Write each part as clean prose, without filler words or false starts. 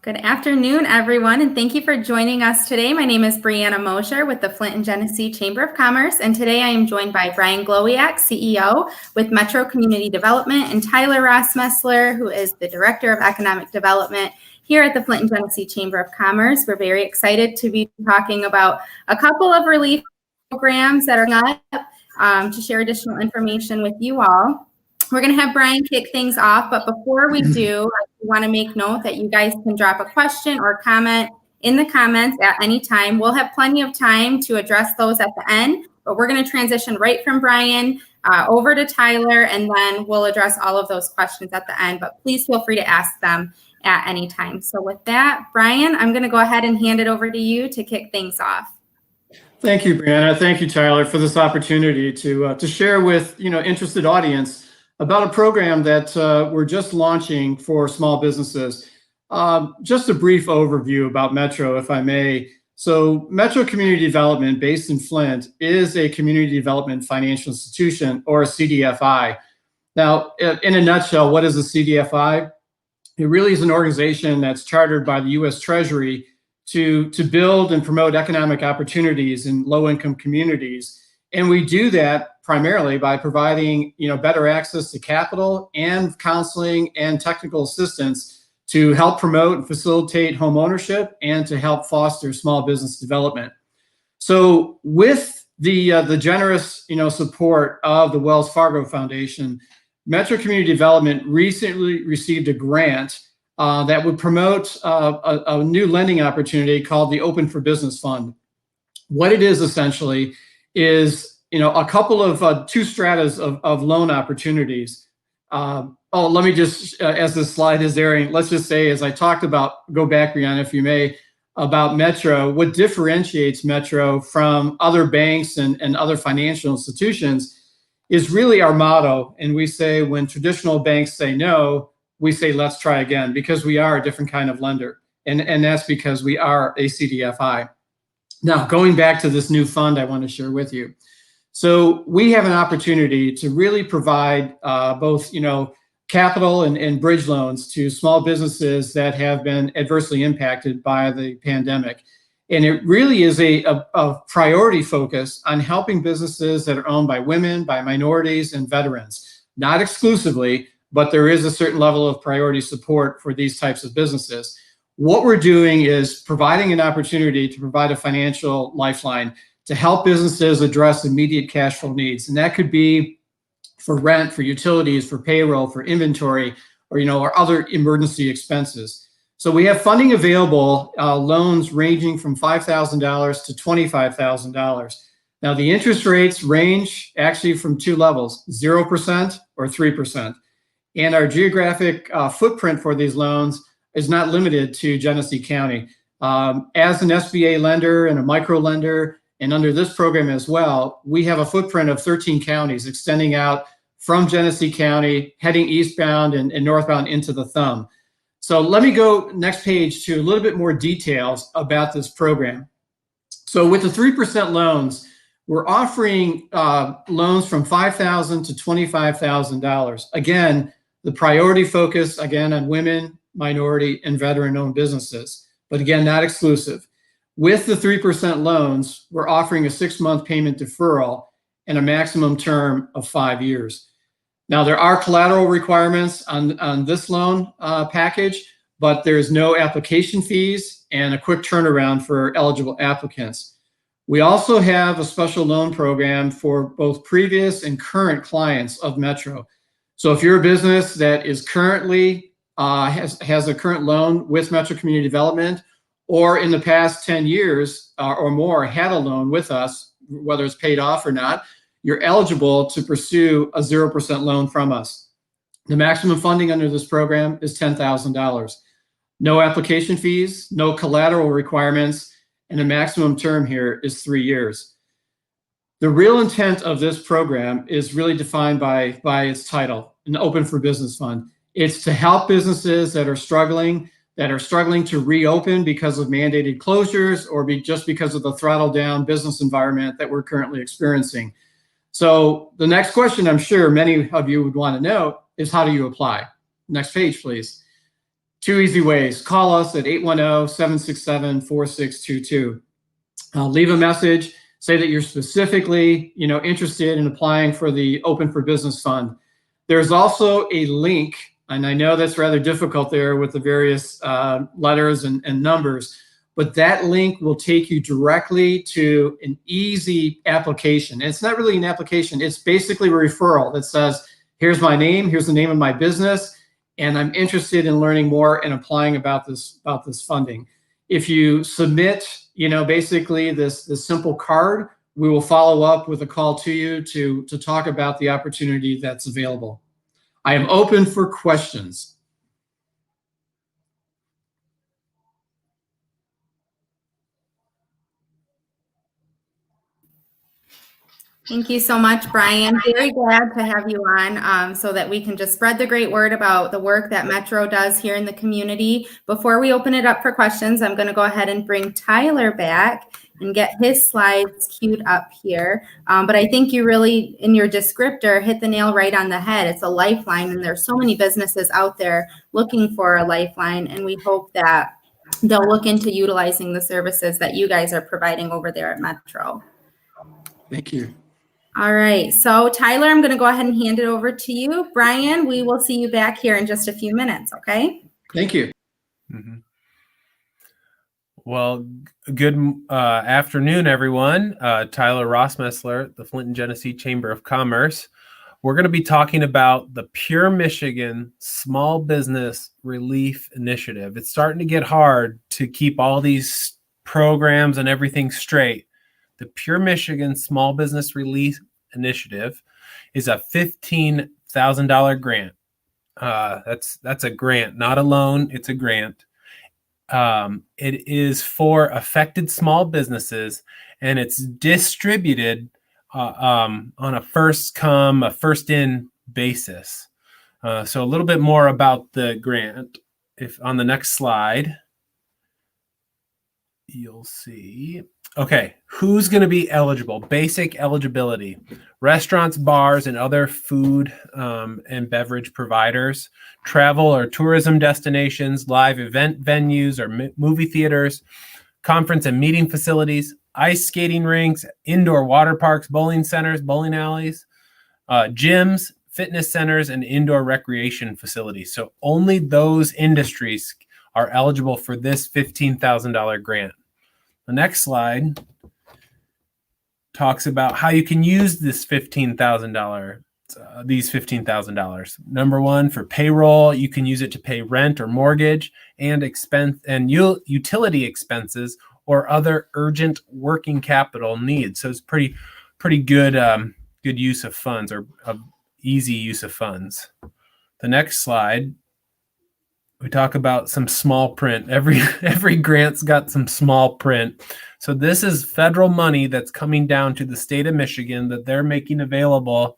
Good afternoon, everyone, and thank you for joining us today. My name is Brianna Mosher with the Flint and Genesee Chamber of Commerce, and today I am joined by Brian Glowiak, CEO with Metro Community Development, and Tyler Rossmaessler, who is the Director of Economic Development here at the Flint and Genesee Chamber of Commerce. We're very excited to be talking about a couple of relief programs that are up to share additional information with you all. We're going to have Brian kick things off, but before we do, I want to make note that you guys can drop a question or comment in the comments at any time. We'll have plenty of time to address those at the end, but we're going to transition right from Brian over to Tyler, and then we'll address all of those questions at the end, but please feel free to ask them at any time. So with that, Brian, I'm going to go ahead and hand it over to you to kick things off. Thank you, Brianna. Thank you, Tyler, for this opportunity to share with interested audience about a program that we're just launching for small businesses. Just a brief overview about Metro, if I may. So Metro Community Development, based in Flint, is a community development financial institution, or a CDFI. Now, in a nutshell, what is a CDFI? It really is an organization that's chartered by the U.S. Treasury to build and promote economic opportunities in low-income communities. And we do that primarily by providing, better access to capital and counseling and technical assistance to help promote and facilitate home ownership and to help foster small business development. So with the generous, support of the Wells Fargo Foundation, Metro Community Development recently received a grant that would promote a new lending opportunity called the Open for Business Fund. What it is essentially is a couple of two stratas of loan opportunities. Let me just, as the slide is airing, let's just say, as I talked about, go back, Brianna, if you may, about Metro, what differentiates Metro from other banks and other financial institutions is really our motto. And we say, when traditional banks say no, we say, let's try again, because we are a different kind of lender. And that's because we are a CDFI. Now, going back to this new fund I want to share with you. So we have an opportunity to really provide both, capital and bridge loans to small businesses that have been adversely impacted by the pandemic. And it really is a priority focus on helping businesses that are owned by women, by minorities, and veterans. Not exclusively, but there is a certain level of priority support for these types of businesses. What we're doing is providing an opportunity to provide a financial lifeline to help businesses address immediate cash flow needs. And that could be for rent, for utilities, for payroll, for inventory, or other emergency expenses. So we have funding available, loans ranging from $5,000 to $25,000. Now, the interest rates range actually from two levels, 0% or 3%. And our geographic footprint for these loans is not limited to Genesee County. As an SBA lender and a micro lender, and under this program as well, we have a footprint of 13 counties extending out from Genesee County, heading eastbound and northbound into the Thumb. So let me go next page to a little bit more details about this program. So with the 3% loans, we're offering loans from $5,000 to $25,000. Again, the priority focus, again, on women, minority, and veteran-owned businesses, but again, not exclusive. With the 3% loans, we're offering a 6-month payment deferral and a maximum term of 5 years. Now, there are collateral requirements on this loan package, but there's no application fees and a quick turnaround for eligible applicants. We also have a special loan program for both previous and current clients of Metro. So if you're a business that is currently has a current loan with Metro Community Development, or in the past 10 years or more had a loan with us, whether it's paid off or not, you're eligible to pursue a 0% loan from us. The maximum funding under this program is $10,000. No application fees, no collateral requirements, and the maximum term here is 3 years. The real intent of this program is really defined by its title, an Open for Business Fund. It's to help businesses that are struggling to reopen because of mandated closures or just because of the throttled down business environment that we're currently experiencing. So the next question I'm sure many of you would want to know is, how do you apply? Next page, please. Two easy ways. Call us at 810-767-4622. Leave a message. Say that you're specifically, interested in applying for the Open for Business Fund. There's also a link, and I know that's rather difficult there with the various letters and numbers, but that link will take you directly to an easy application. And it's not really an application. It's basically a referral that says, here's my name, here's the name of my business, and I'm interested in learning more and applying about this funding. If you submit, basically this simple card, we will follow up with a call to you to talk about the opportunity that's available. I am open for questions. Thank you so much, Brian. Very glad to have you on so that we can just spread the great word about the work that Metro does here in the community. Before we open it up for questions, I'm going to go ahead and bring Tyler back and get his slides queued up here. But I think you really, in your descriptor, hit the nail right on the head. It's a lifeline, and there's so many businesses out there looking for a lifeline, and we hope that they'll look into utilizing the services that you guys are providing over there at Metro. Thank you. All right, so Tyler, I'm going to go ahead and hand it over to you. Brian, we will see you back here in just a few minutes, okay? Thank you. Mm-hmm. Well, good afternoon, everyone. Tyler Rossmaessler, the Flint and Genesee Chamber of Commerce. We're going to be talking about the Pure Michigan Small Business Relief Initiative. It's starting to get hard to keep all these programs and everything straight. The Pure Michigan Small Business Relief Initiative is a $15,000 grant. That's a grant, not a loan. It's a grant. It is for affected small businesses, and it's distributed on a first come, a first in basis. So a little bit more about the grant. If on the next slide, you'll see. Okay, who's going to be eligible? Basic eligibility: restaurants, bars, and other food and beverage providers, travel or tourism destinations, live event venues or movie theaters, conference and meeting facilities, ice skating rinks, indoor water parks, bowling centers, bowling alleys, gyms, fitness centers, and indoor recreation facilities. So only those industries are eligible for this $15,000 grant. The next slide talks about how you can use this $15,000, these $15,000. Number one, for payroll, you can use it to pay rent or mortgage and utility expenses or other urgent working capital needs. So it's pretty good, good use of funds, or easy use of funds. The next slide, we talk about some small print. Every grant's got some small print. So this is federal money that's coming down to the state of Michigan that they're making available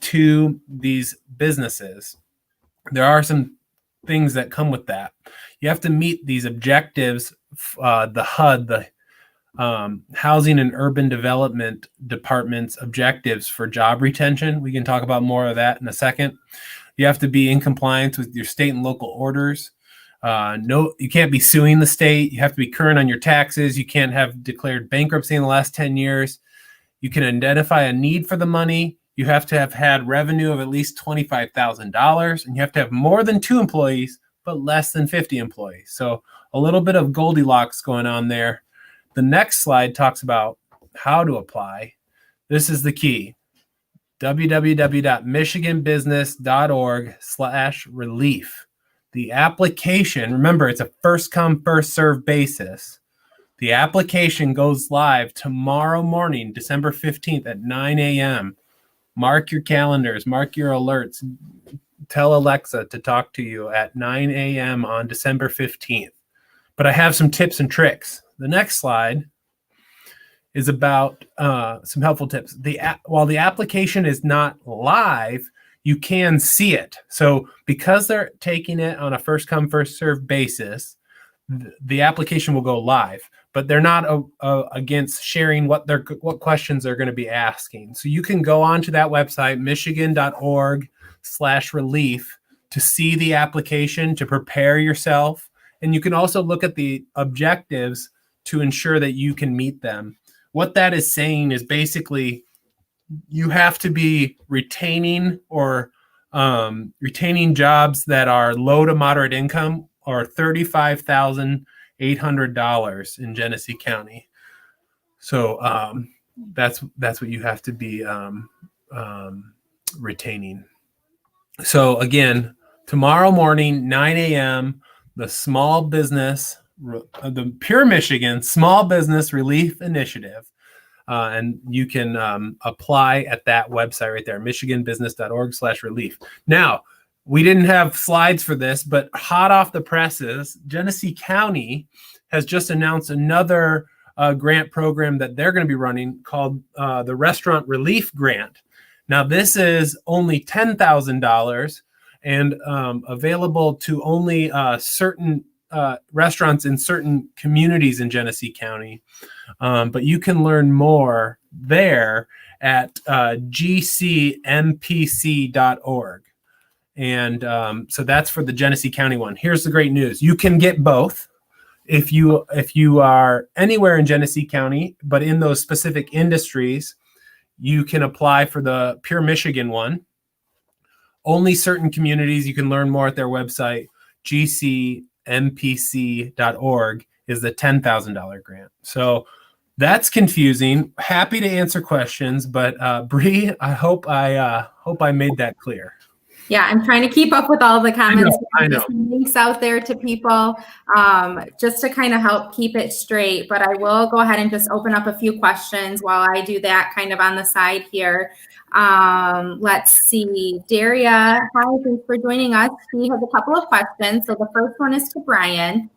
to these businesses. There are some things that come with that. You have to meet these objectives, the HUD, the Housing and Urban Development Department's objectives for job retention. We can talk about more of that in a second. You have to be in compliance with your state and local orders. No, you can't be suing the state. You have to be current on your taxes. You can't have declared bankruptcy in the last 10 years. You can identify a need for the money. You have to have had revenue of at least $25,000, and you have to have more than 2 employees, but less than 50 employees. So a little bit of Goldilocks going on there. The next slide talks about how to apply. This is the key: www.michiganbusiness.org/relief. The application, remember, it's a first come, first serve basis. The application goes live tomorrow morning, December 15th at 9 a.m. Mark your calendars, mark your alerts. Tell Alexa to talk to you at 9 a.m. on December 15th. But I have some tips and tricks. The next slide is about some helpful tips. While the application is not live, you can see it. So because they're taking it on a first come, first serve basis, the application will go live, but they're not against sharing what questions they're going to be asking. So you can go onto that website, michigan.org/relief, to see the application, to prepare yourself. And you can also look at the objectives to ensure that you can meet them. What that is saying is basically you have to be retaining jobs that are low to moderate income or $35,800 in Genesee County. So that's what you have to be retaining. So again, tomorrow morning, 9 a.m., the Pure Michigan Small Business Relief Initiative. And you can apply at that website right there, michiganbusiness.org/relief. Now, we didn't have slides for this, but hot off the presses, Genesee County has just announced another grant program that they're going to be running called the Restaurant Relief Grant. Now, this is only $10,000 and available to only certain restaurants in certain communities in Genesee County. But you can learn more there at gcmpc.org. And so that's for the Genesee County one. Here's the great news. You can get both if you are anywhere in Genesee County, but in those specific industries, you can apply for the Pure Michigan one. Only certain communities. You can learn more at their website, gcmpc.org is the $10,000 grant. So that's confusing. Happy to answer questions, but Bree, I hope I made that clear. Yeah, I'm trying to keep up with all the comments. I know. Links out there to people just to kind of help keep it straight. But I will go ahead and just open up a few questions while I do that kind of on the side here. Let's see. Daria, hi, thanks for joining us. She has a couple of questions. So the first one is to Brian.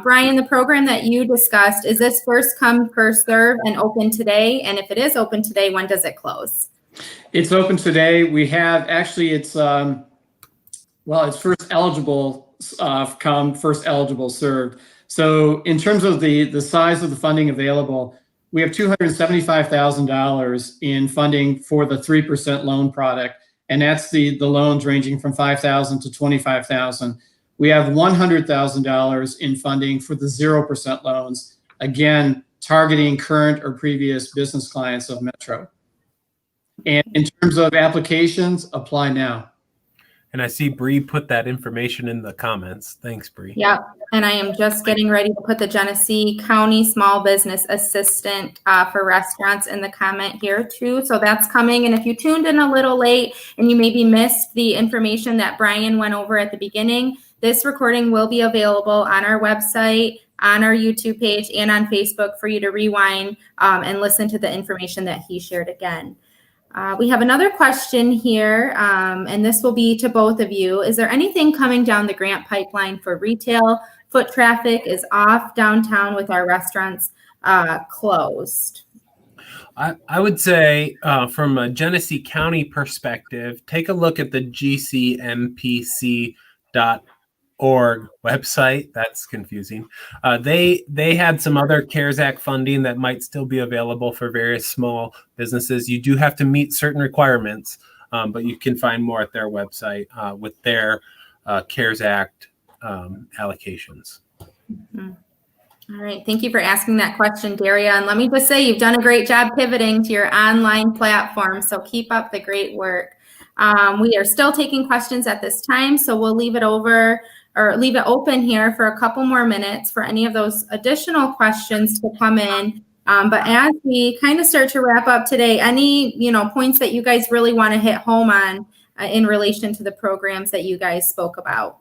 Brian, the program that you discussed, is this first come, first serve and open today? And if it is open today, when does it close? It's open today. We have actually, it's first eligible come, first eligible served. So in terms of the size of the funding available, we have $275,000 in funding for the 3% loan product, and that's the loans ranging from $5,000 to $25,000. We have $100,000 in funding for the 0% loans, again targeting current or previous business clients of Metro. And in terms of applications, apply now. And I see Bree put that information in the comments. Thanks, Bree. Yep. And I am just getting ready to put the Genesee County Small Business Assistant for restaurants in the comment here too. So that's coming. And if you tuned in a little late and you maybe missed the information that Brian went over at the beginning, this recording will be available on our website, on our YouTube page, and on Facebook for you to rewind and listen to the information that he shared again. We have another question here, and this will be to both of you. Is there anything coming down the grant pipeline for retail? Foot traffic is off downtown with our restaurants closed. I would say from a Genesee County perspective, take a look at the gcmpc.org website. That's confusing. They had some other CARES Act funding that might still be available for various small businesses. You do have to meet certain requirements, but you can find more at their website with their CARES Act allocations. Mm-hmm. All right. Thank you for asking that question, Daria. And let me just say, you've done a great job pivoting to your online platform. So keep up the great work. We are still taking questions at this time, so we'll leave it open here for a couple more minutes for any of those additional questions to come in. But as we kind of start to wrap up today, any points that you guys really want to hit home on in relation to the programs that you guys spoke about?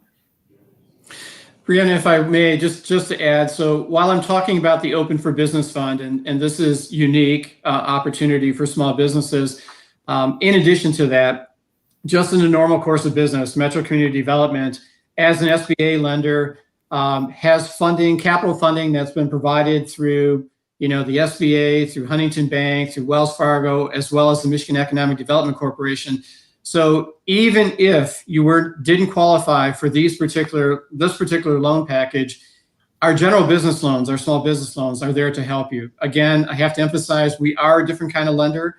Brianna, if I may, just to add, so while I'm talking about the Open for Business Fund, and this is unique opportunity for small businesses, in addition to that, just in the normal course of business, Metro Community Development, as an SBA lender, has capital funding that's been provided through, the SBA, through Huntington Bank, through Wells Fargo, as well as the Michigan Economic Development Corporation. So even if you didn't qualify for this particular loan package, our general business loans, our small business loans, are there to help you. Again, I have to emphasize, we are a different kind of lender.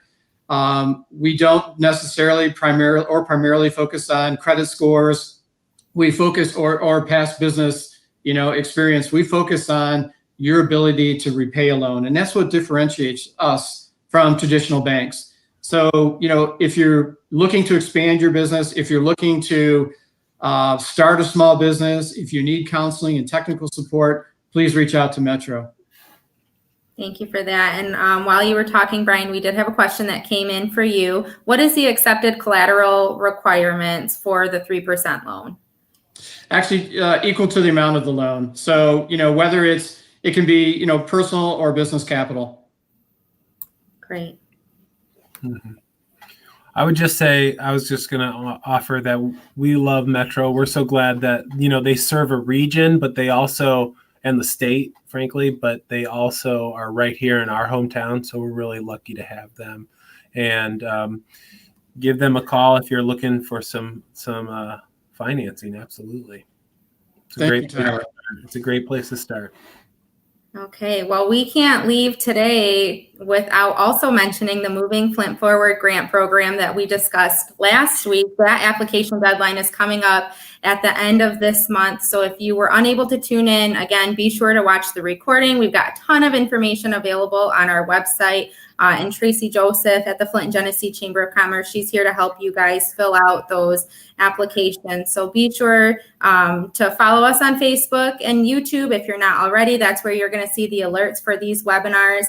We don't necessarily primarily focus on credit scores, we focus, or past business, experience, we focus on your ability to repay a loan. And that's what differentiates us from traditional banks. So, if you're looking to expand your business, if you're looking to start a small business, if you need counseling and technical support, please reach out to Metro. Thank you for that. And while you were talking, Brian, we did have a question that came in for you. What is the accepted collateral requirements for the 3% loan? Actually, equal to the amount of the loan. So, whether it can be, personal or business capital. Great. Mm-hmm. I would just say, I was just going to offer that we love Metro. We're so glad that, they serve a region, but they also, and the state, frankly, but they also are right here in our hometown. So we're really lucky to have them. And give them a call if you're looking for some financing. Absolutely. It's a great place to start. Okay, well, we can't leave today without also mentioning the Moving Flint Forward grant program that we discussed last week. That application deadline is coming up at the end of this month. So if you were unable to tune in, again, be sure to watch the recording. We've got a ton of information available on our website. And Tracy Joseph at the Flint and Genesee Chamber of Commerce, she's here to help you guys fill out those applications. So be sure to follow us on Facebook and YouTube if you're not already. That's where you're going to see the alerts for these webinars.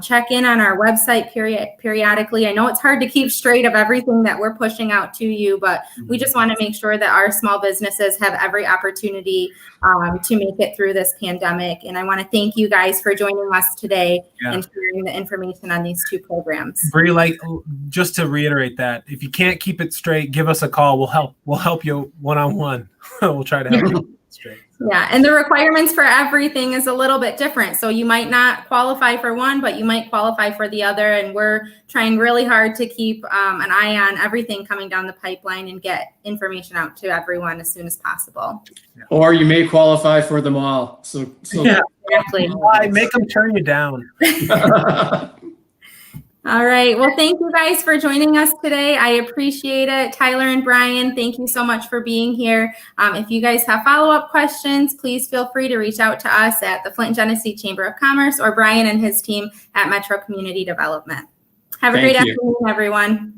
Check in on our website periodically. I know it's hard to keep straight of everything that we're pushing out to you, but we just want to make sure that our small businesses have every opportunity to make it through this pandemic. And I want to thank you guys for joining us today and sharing the information on these two programs. Bree, just to reiterate that, if you can't keep it straight, give us a call. We'll help you one-on-one. We'll try to help you keep it straight. Yeah, and the requirements for everything is a little bit different. So you might not qualify for one, but you might qualify for the other. And we're trying really hard to keep an eye on everything coming down the pipeline and get information out to everyone as soon as possible. Or you may qualify for them all. So yeah, exactly. Why make them turn you down? All right. Well, thank you guys for joining us today. I appreciate it. Tyler and Brian, thank you so much for being here. If you guys have follow-up questions, please feel free to reach out to us at the Flint and Genesee Chamber of Commerce or Brian and his team at Metro Community Development. Have a great afternoon, everyone.